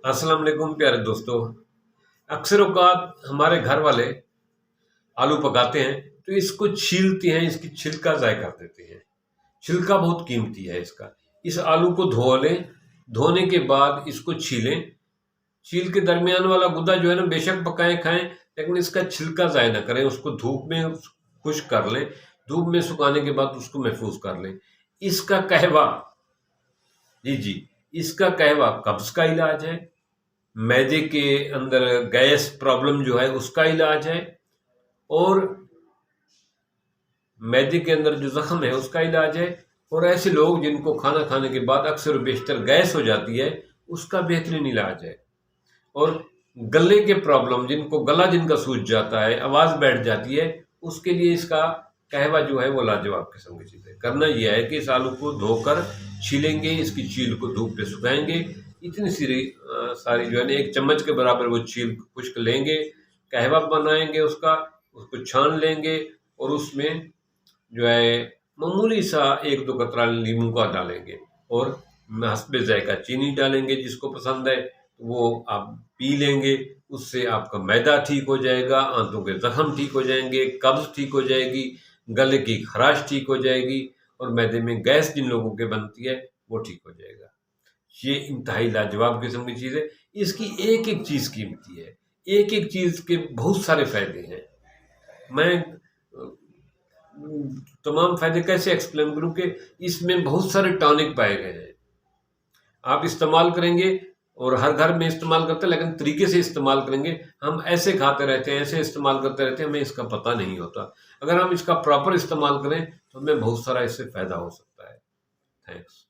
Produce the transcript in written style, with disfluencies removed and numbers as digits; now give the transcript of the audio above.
अस्सलाम वालेकुम प्यारे दोस्तों। अक्सर औक़ात हमारे घर वाले आलू पकाते हैं तो इसको छीलते हैं, इसकी छिलका ज़ाय कर देते हैं। छिलका बहुत कीमती है इसका। इस आलू को धो लें, धोने के बाद इसको छीलें। छील के दरमियान वाला गुदा जो है ना, बेशक पकाएं खाएं, लेकिन इसका छिलका ज़ाय ना करें। उसको धूप में खुश्क कर लें, धूप में सुखाने के बाद उसको महफूज कर लें। इसका कहवा, जी, इसका कहवा कब्ज़ का इलाज है, मैदे के अंदर गैस प्रॉब्लम जो है उसका इलाज है, और मैदे के अंदर जो ज़ख्म है उसका इलाज है, और ऐसे लोग जिनको खाना खाने के बाद अक्सर बेशतर गैस हो जाती है उसका बेहतरीन इलाज है। और गले के प्रॉब्लम, जिनको गला जिनका सूज जाता है, आवाज़ बैठ जाती है, उसके लिए इसका कहवा जो है वो लाजवाब किस्म की चीज़ है। करना यह है कि इस आलू को धोकर छीलेंगे, इसकी छील को धूप पे सुखाएंगे। इतनी सारी जो है ना, 1 चम्मच के बराबर वो छील खुश्क लेंगे, कहवा बनाएंगे उसको छान लेंगे, और उसमें जो है मामूली सा 1-2 कतरा नींबू का डालेंगे, और हस्बे ज़ायक़ा चीनी डालेंगे, जिसको पसंद है वो आप पी लेंगे। उससे आपका मैदा ठीक हो जाएगा, आंतों के ज़ख्म ठीक हो जाएंगे, कब्ज़ ठीक हो जाएगी, गले की खराश ठीक हो जाएगी, और मैदे में गैस जिन लोगों के बनती है वो ठीक हो जाएगा। ये इंतहाई लाजवाब किस्म की चीज़ है। इसकी एक-एक चीज़ कीमती है, एक-एक चीज़ के बहुत सारे फ़ायदे हैं। मैं तमाम फ़ायदे कैसे एक्सप्लेन करूँ कि इसमें बहुत सारे टॉनिक पाए गए हैं। आप इस्तेमाल करेंगे, और हर घर में इस्तेमाल करते हैं, लेकिन तरीके से इस्तेमाल करेंगे। हम ऐसे खाते रहते हैं, ऐसे इस्तेमाल करते रहते हैं, हमें इसका पता नहीं होता। अगर हम इसका प्रॉपर इस्तेमाल करें तो हमें बहुत सारा इससे फ़ायदा हो सकता है। थैंक्स।